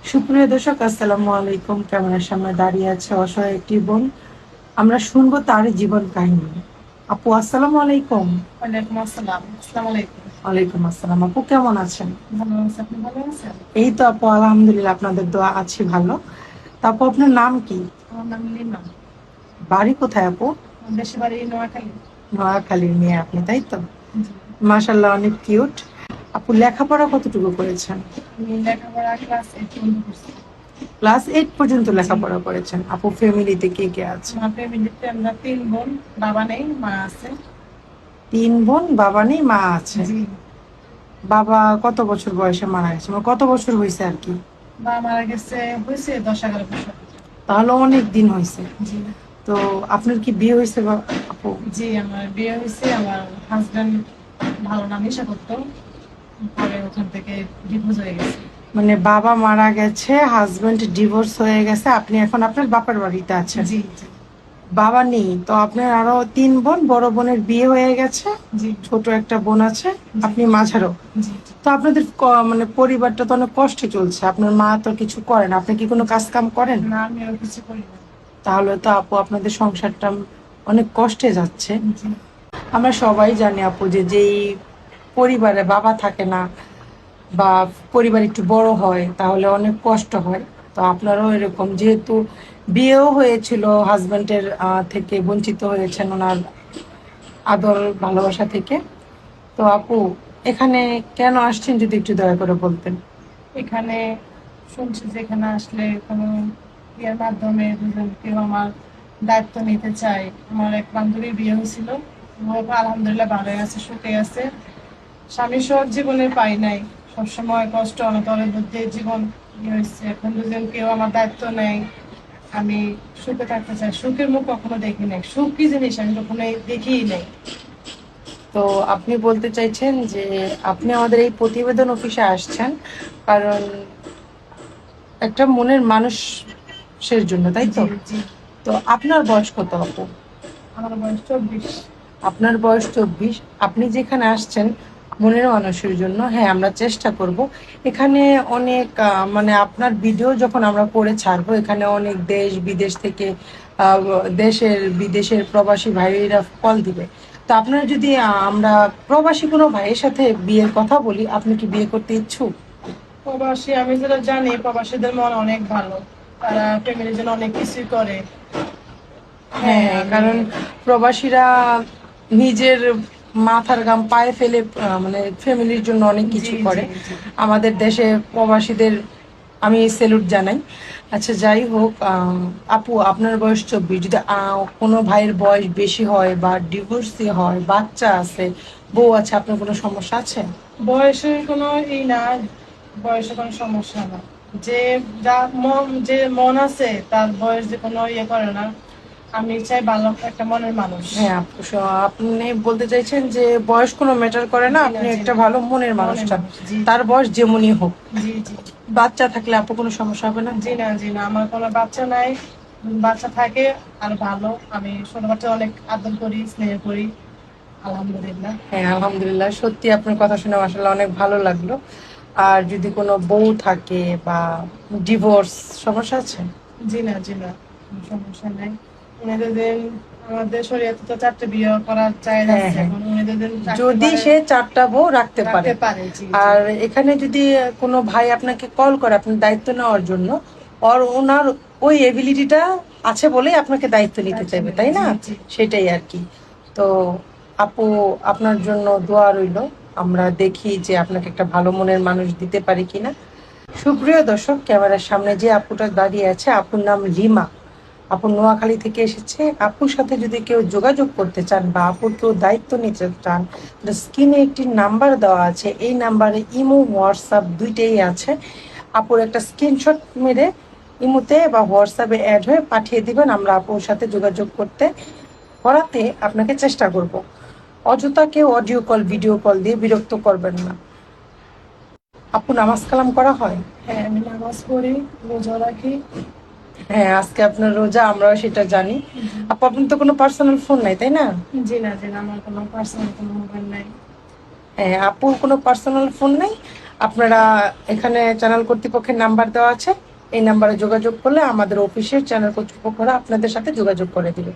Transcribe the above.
সুপ্রিয় দর্শক, আসসালামু আলাইকুম। ক্যামেরার সামনে দাঁড়িয়ে আছে অসহায় একটি বোন। আমরা শুনবো তার জীবন কাহিনী। আপু, আসসালামু আলাইকুম। ওয়ালাইকুম আসসালাম। আসসালামু আলাইকুম। ওয়ালাইকুম আসসালাম। আপু কেমন আছেন? ভালো আছি, আপনি ভালো আছেন? এই তো আপু, আলহামদুলিল্লাহ, আপনাদের দোয়া আছি ভালো। তা আপু, আপনার নাম কি? আমার নাম লিমা। বাড়ি কোথায় আপু? আমার দেশের বাড়ি নোয়াখালী। নোয়াখালীর মেয়ে আপনি, তাই তো? জি। মাশাল্লাহ, অনেক কিউট। আপু, লেখাপড়া কতটুকু করেছেন? আমি লেখাপড়া ক্লাস 8 পর্যন্ত করছি। ক্লাস 8 পর্যন্ত জি। লেখাপড়া করেছেন। আপু, ফ্যামিলিতে কে কে আছে? আমার ফ্যামিলিতে আমরা 3 বোন, বাবা নেই, মা আছে। 3 বোন, বাবা নেই, মা আছে। জি। বাবা কত বছর বয়সে মারা গেছে, মানে কত বছর হয়েছে আর কি? বাবা মারা গেছে হয়েছে 10-11 বছর। তাহলে অনেক দিন হয়েছে। জি। তো আপনার কি বিয়ে হয়েছে আপু? জি, আমার বিয়ে হয়েছে। আমার হাজবেন্ড ভালো না, নেশা করতো। পরে ওখান থেকে ডিভোর্স হয়ে গেছে। মানে বাবা মারা গেছে, হাজবেন্ড ডিভোর্স হয়ে গেছে, আপনি এখন আপনার বাপের বাড়িতে আছেন। জি জি। বাবা নেই তো, আপনার আরো 3 বোন, বড় বোনের বিয়ে হয়ে গেছে, জি ছোট একটা বোন আছে, জি। আপনি মাঝারও। জি জি। তো আপনাদের মানে পরিবারটা তো অনেক কষ্টে চলছে, আপনার মা তো কিছু করেন, আপনি কি কোনো কাজ কাম করেন? না, আমিও কিছু করি না। তাহলে তো আপু আপনাদের সংসারটা অনেক কষ্টে যাচ্ছে। জি আমরা সবাই জানি আপু যে যেই পরিবারে বাবা থাকে না বা পরিবার একটু বড় হয় তাহলে অনেক কষ্ট হয়। তো আপনারও এরকম, যেহেতু বিয়েও হয়েছিল, হাজবেন্ডের থেকে বঞ্চিত হয়েছেন ওনার আদর ভালোবাসা থেকে। তো আপু, এখানে কেন আসছেন যদি একটু দয়া করে বলতেন। এখানে শুনছি যে এখানে আসলে কোনো বিয়ের মাধ্যমে দুজন কেউ আমার দায়িত্ব নিতে চায়। আমার এক বান্ধবীর বিয়ে হয়েছিল, ও আলহামদুলিল্লাহ ভালোই আছে, সুখে আছে। স্বামী সব জীবনে পাই নাই, সবসময় কষ্ট অনটনের মধ্যে জীবন হয়েছে। এখন দুজন কেউ আমার দায়িত্ব নেয়, আমি সুখে থাকতে চাই। সুখের মুখ কখনো দেখি নাই, সুখ কি জিনিস আমি কখনো দেখিই নাই। তো আপনি বলতে চাইছেন যে আপনি আমাদের এই প্রতিবেদন অফিসে আসছেন কারণ একটা মনের মানুষের জন্য, তাই তো? জি জি। তো আপনার বয়স কত আপু? আমার বয়স 24। আপনার বয়স 24, আপনি যেখানে আসছেন মনের মানুষের জন্য, হ্যাঁ আমরা চেষ্টা করব। এখানে অনেক মানে আপনার ভিডিও যখন আমরা করে ছাড়বো, এখানে অনেক দেশ বিদেশ থেকে আহ, দেশের বিদেশের প্রবাসী ভাইয়েরা কল দিবে। তো আপনার যদি আমরা প্রবাসী কোনো ভাইয়ের সাথে বিয়ের কথা বলি, আপনি কি বিয়ে করতে ইচ্ছুক? প্রবাসী, আমি যেটা জানি প্রবাসীদের মন অনেক ভালো, তারা ফ্যামিলির জন্য অনেক কিছুই করে। হ্যাঁ হ্যাঁ, আমি। কারণ প্রবাসীরা নিজের মাথার ঘাম পায়ে ফেলে মানে ফ্যামিলির জন্য অনেক জি কিছু জি করে। জি। আমাদের দেশে প্রবাসীদের আমি স্যালুট জানাই। আচ্ছা, যাই হোক, আপু আপনার বয়স 24, যদি কোনো ভাইয়ের বয়স বেশি হয় বা ডিভোর্সি হয়, বাচ্চা আছে, বউ আছে, আপনার কোনো সমস্যা আছে? বয়সের কোনো না, বয়সে কোনো সমস্যা না। যে যা মন, যে মন আছে তার বয়স যে কোনো করে না। আমি চাই ভালো একটা মনের মানুষ। হ্যাঁ আপু, আপনি বলতে চাইছেন যে বয়স কোনো ম্যাটার করে না, জি না আপনি জি একটা না। ভালো মনের মানুষ মনের চান। মানুষ, জি তার বয়স যেমনই হোক। জি জি। বাচ্চা থাকলে আপু কোনো সমস্যা হবে না তো? জি না জি না, আমার কোনো বাচ্চা নাই। বাচ্চা থাকে আর ভালো। আমি ছোট বাচ্চা অনেক আদর করি, স্নেহ করি, আলহামদুলিল্লাহ। হ্যাঁ, আলহামদুলিল্লাহ, সত্যি আপনার কথা শুনে মাশাআল্লাহ অনেক ভালো লাগলো। আর যদি কোনো বউ থাকে বা ডিভোর্স, সমস্যা আছে? জি না জি না, কোনো সমস্যা নাই। উনাদের দিন আমাদের শরীয়তে তো 4টে বিয়ে করার জায়েজ হ্যাঁ আছে, হ্যাঁ, এখন উনাদের দিন রাখতে যদি পারে। সে 4টা বউ রাখতে পারে। রাখতে পারে, জি জি। আর এখানে যদি কোনো ভাই আপনাকে কল করে আপনার দায়িত্ব নেওয়ার জন্য, ওনার ওই এবিলিটিটা আছে বলেই আপনাকে দায়িত্ব নিতে দায়িত্ব চাইবে, নেবে, তাই জি না? জি। সেটাই আর কি। তো আপু, আপনার জন্য দোয়া রইলো। আমরা দেখি যে আপনাকে একটা ভালো মনের মানুষ দিতে পারি কিনা। সুপ্রিয় দর্শক, ক্যামেরার সামনে যে আপুটা দাঁড়িয়ে আছে, আপুর নাম লিমা। আপু নোয়াখালী থেকে এসেছে। আপুর সাথে যদি কেউ যোগাযোগ করতে চান বা আপুর কেউ দায়িত্ব নিতে চান, স্ক্রিনে একটি নাম্বার দেওয়া আছে, এই নাম্বারে ইমো হোয়াটসঅ্যাপ দুইটাই আছে। আপুর একটা স্ক্রিনশট মেরে ইমোতে বা হোয়াটসঅ্যাপে অ্যাড হয়ে পাঠিয়ে দিবেন, আমরা আপুর সাথে যোগাযোগ করাতে আপনাকে চেষ্টা করব। অযথা কেউ অডিও কল ভিডিও কল দিয়ে বিরক্ত করবেন না। আপু, নামাজ কালাম করা হয়? হ্যাঁ, আমি নামাজ পড়ি, রোজা রাখি। হ্যাঁ, আজকে আপনার রোজা, আমরাও সেটা জানি। জি। আপু, আপনার তো কোনো পার্সোনাল ফোন নাই, তাই না? জি না জি না, আমার কোনো পার্সোনাল কোনো মোবাইল নাই। হ্যাঁ, আপুর কোনো পার্সোনাল ফোন নাই। আপনারা এখানে চ্যানেল কর্তৃপক্ষের নাম্বার দেওয়া আছে, এই নাম্বারে যোগাযোগ করলে আমাদের অফিসের চ্যানেল কর্তৃপক্ষরা আপনাদের সাথে যোগাযোগ করে দিবে।